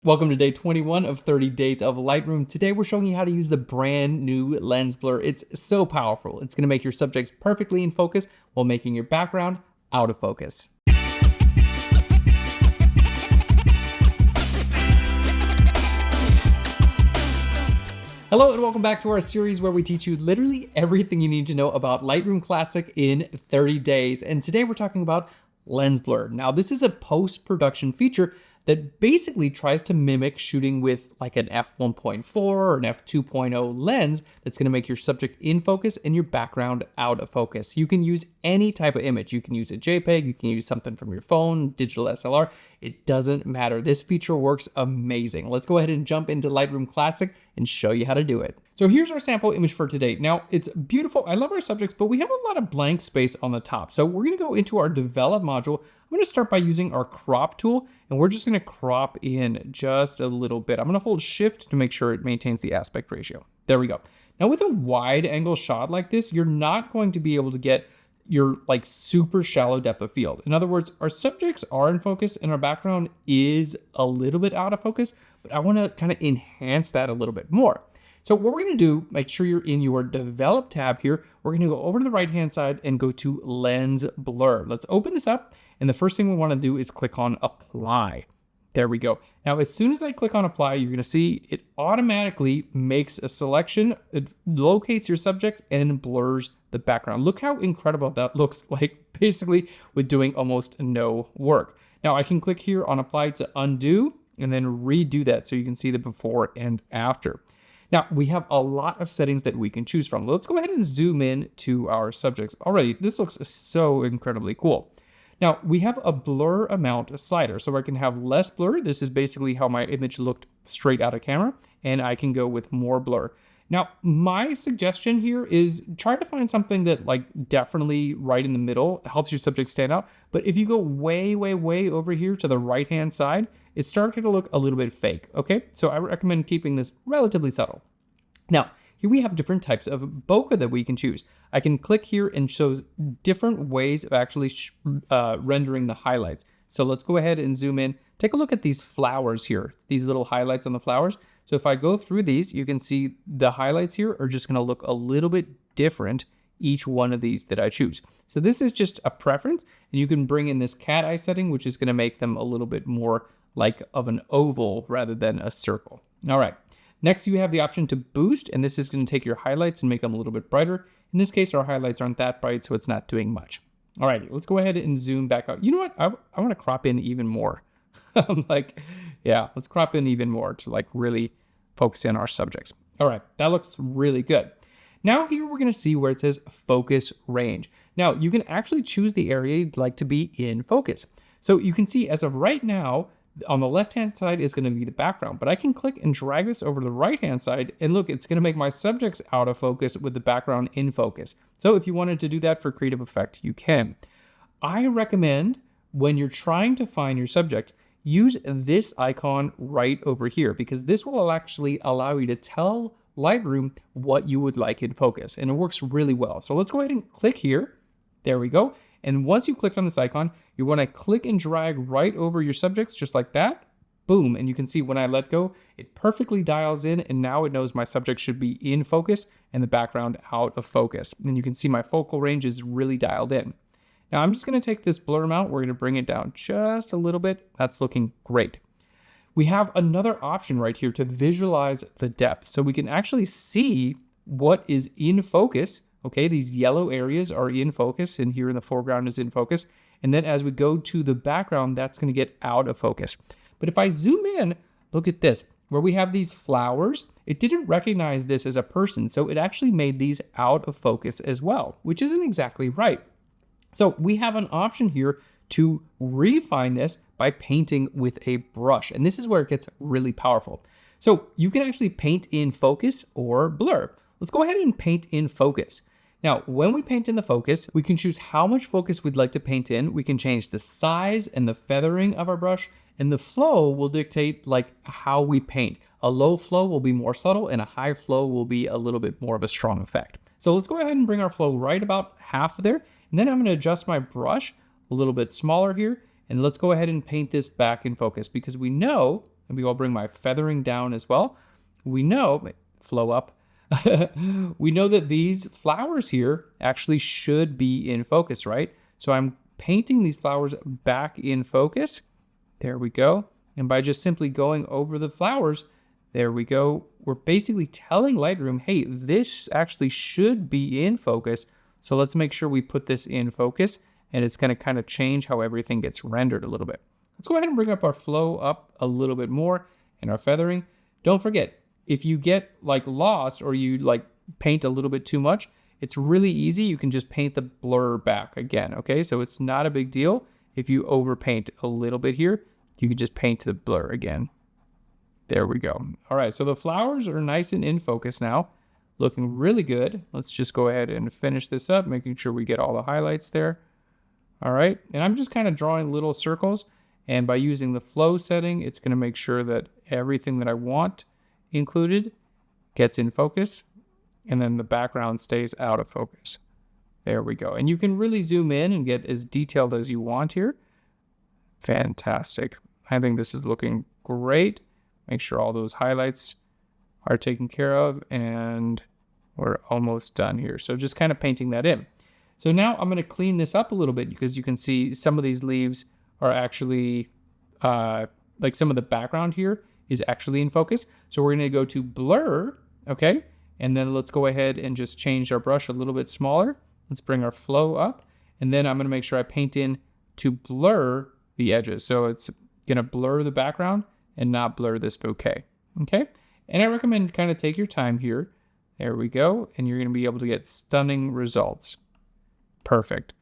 Welcome to day 21 of 30 days of Lightroom. Today we're showing you how to use the brand new lens blur. It's so powerful. It's going to make your subjects perfectly in focus while making your background out of focus. Hello and welcome back to our series where we teach you literally everything you need to know about Lightroom Classic in 30 days. And today we're talking about lens blur. Now this is a post-production feature that basically tries to mimic shooting with like an f1.4 or an f2.0 lens that's going to make your subject in focus and your background out of focus. You can use any type of image. You can use a JPEG, you can use something from your phone, digital SLR. It doesn't matter. This feature works amazing. Let's go ahead and jump into Lightroom Classic and show you how to do it. So here's our sample image for today. Now it's beautiful. I love our subjects, but we have a lot of blank space on the top. So we're going to go into our develop module. I'm going to start by using our crop tool, and we're just going to crop in just a little bit. I'm going to hold shift to make sure it maintains the aspect ratio. There we go. Now with a wide angle shot like this, you're not going to be able to get your like super shallow depth of field. In other words, our subjects are in focus and our background is a little bit out of focus, but I want to kind of enhance that a little bit more. So what we're going to do, make sure you're in your develop tab here. We're going to go over to the right hand side and go to lens blur. Let's open this up. And the first thing we want to do is click on apply. There we go. Now, as soon as I click on apply, you're going to see it automatically makes a selection. It locates your subject and blurs the background. Look how incredible that looks like, basically with doing almost no work. Now I can click here on apply to undo and then redo that so you can see the before and after. Now we have a lot of settings that we can choose from. Let's go ahead and zoom in to our subjects. Already, this looks so incredibly cool. Now we have a blur amount slider, so I can have less blur. This is basically how my image looked straight out of camera, and I can go with more blur. Now, my suggestion here is try to find something that like definitely right in the middle helps your subject stand out. But if you go way, way, way over here to the right-hand side, it's starting to look a little bit fake, okay? So I recommend keeping this relatively subtle. Now, here we have different types of bokeh that we can choose. I can click here and shows different ways of actually rendering the highlights. So let's go ahead and zoom in. Take a look at these flowers here, these little highlights on the flowers. So if I go through these, you can see the highlights here are just going to look a little bit different, each one of these that I choose. So this is just a preference, and you can bring in this cat eye setting, which is going to make them a little bit more like of an oval rather than a circle. All right. Next, you have the option to boost, and this is going to take your highlights and make them a little bit brighter. In this case, our highlights aren't that bright, so it's not doing much. All right, let's go ahead and zoom back out. You know what? I want to crop in even more. I'm like, yeah, let's crop in even more to like really focus in our subjects. All right, that looks really good. Now here we're going to see where it says focus range. Now you can actually choose the area you'd like to be in focus. So you can see as of right now, on the left-hand side is going to be the background, but I can click and drag this over to the right-hand side, and look, it's going to make my subjects out of focus with the background in focus. So if you wanted to do that for creative effect, you can. I recommend when you're trying to find your subject, use this icon right over here, because this will actually allow you to tell Lightroom what you would like in focus, and it works really well. So let's go ahead and click here. There we go. And once you clicked on this icon, you want to click and drag right over your subjects just like that. Boom. And you can see when I let go, it perfectly dials in, and now it knows my subject should be in focus and the background out of focus. And you can see my focal range is really dialed in. Now I'm just going to take this blur amount. We're going to bring it down just a little bit. That's looking great. We have another option right here to visualize the depth. So we can actually see what is in focus. Okay, these yellow areas are in focus, and here in the foreground is in focus. And then as we go to the background, that's going to get out of focus. But if I zoom in, look at this, where we have these flowers, it didn't recognize this as a person. So it actually made these out of focus as well, which isn't exactly right. So we have an option here to refine this by painting with a brush. And this is where it gets really powerful. So you can actually paint in focus or blur. Let's go ahead and paint in focus. Now, when we paint in the focus, we can choose how much focus we'd like to paint in. We can change the size and the feathering of our brush, and the flow will dictate like how we paint. A low flow will be more subtle, and a high flow will be a little bit more of a strong effect. So let's go ahead and bring our flow right about half there. And then I'm going to adjust my brush a little bit smaller here. And let's go ahead and paint this back in focus, because we know Maybe I'll bring my feathering down as well. We know, flow up, we know that these flowers here actually should be in focus, right? So I'm painting these flowers back in focus. There we go. And by just simply going over the flowers, there we go. We're basically telling Lightroom, hey, this actually should be in focus. So let's make sure we put this in focus, and it's gonna kind of change how everything gets rendered a little bit. Let's go ahead and bring up our flow up a little bit more and our feathering. Don't forget, if you get like lost or you like paint a little bit too much, it's really easy. You can just paint the blur back again, okay? So it's not a big deal. If you overpaint a little bit here, you can just paint the blur again. There we go. All right, so the flowers are nice and in focus now, looking really good. Let's just go ahead and finish this up, making sure we get all the highlights there. All right, and I'm just kind of drawing little circles, and by using the flow setting, it's gonna make sure that everything that I want included gets in focus, and then the background stays out of focus. There we go. And you can really zoom in and get as detailed as you want here. Fantastic. I think this is looking great. Make sure all those highlights are taken care of, and we're almost done here. So just kind of painting that in. So now I'm going to clean this up a little bit, because you can see some of these leaves are actually, like some of the background here is actually in focus. So we're going to go to blur, okay? And then let's go ahead and just change our brush a little bit smaller. Let's bring our flow up, and then I'm going to make sure I paint in to blur the edges. So it's going to blur the background and not blur this bouquet, okay? And I recommend kind of take your time here. There we go, and you're going to be able to get stunning results. Perfect.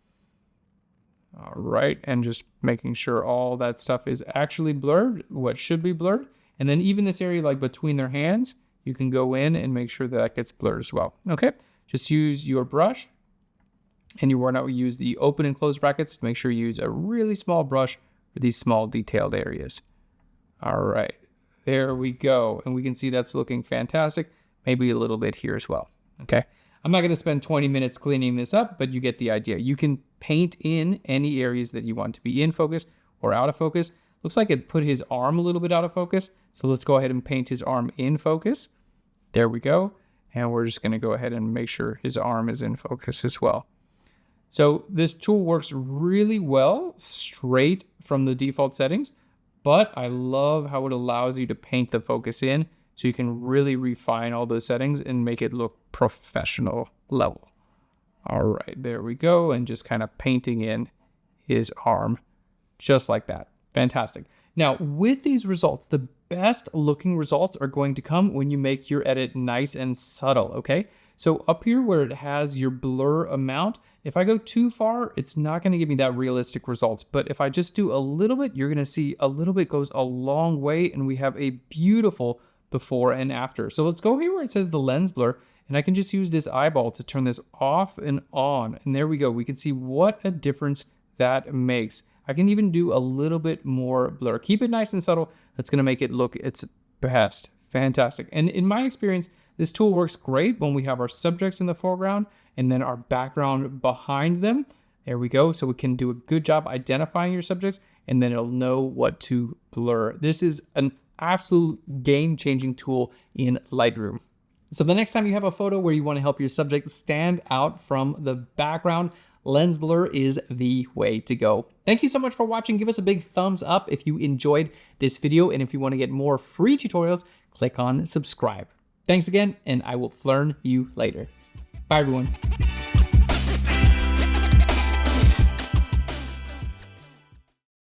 All right, and just making sure all that stuff is actually blurred, what should be blurred. And then even this area like between their hands, you can go in and make sure that gets blurred as well. Okay, just use your brush, and you want to use the open and close brackets to make sure you use a really small brush for these small detailed areas. All right, there we go. And we can see that's looking fantastic. Maybe a little bit here as well. Okay, I'm not going to spend 20 minutes cleaning this up, but you get the idea. You can paint in any areas that you want to be in focus or out of focus. Looks like it put his arm a little bit out of focus. So let's go ahead and paint his arm in focus. There we go. And we're just going to go ahead and make sure his arm is in focus as well. So this tool works really well straight from the default settings, but I love how it allows you to paint the focus in, so you can really refine all those settings and make it look professional level. All right, there we go. And just kind of painting in his arm just like that. Fantastic. Now, with these results, the best looking results are going to come when you make your edit nice and subtle, okay? So up here where it has your blur amount, if I go too far, it's not going to give me that realistic results. But if I just do a little bit, you're going to see a little bit goes a long way, and we have a beautiful before and after. So let's go here where it says the lens blur, and I can just use this eyeball to turn this off and on. And there we go. We can see what a difference that makes. I can even do a little bit more blur. Keep it nice and subtle. That's going to make it look its best. Fantastic. And in my experience, this tool works great when we have our subjects in the foreground and then our background behind them. There we go. So we can do a good job identifying your subjects, and then it'll know what to blur. This is an absolute game-changing tool in Lightroom. So the next time you have a photo where you want to help your subject stand out from the background, lens blur is the way to go. Thank you so much for watching. Give us a big thumbs up if you enjoyed this video, and if you want to get more free tutorials, click on subscribe. Thanks again, and I will Phlearn you later. Bye, everyone.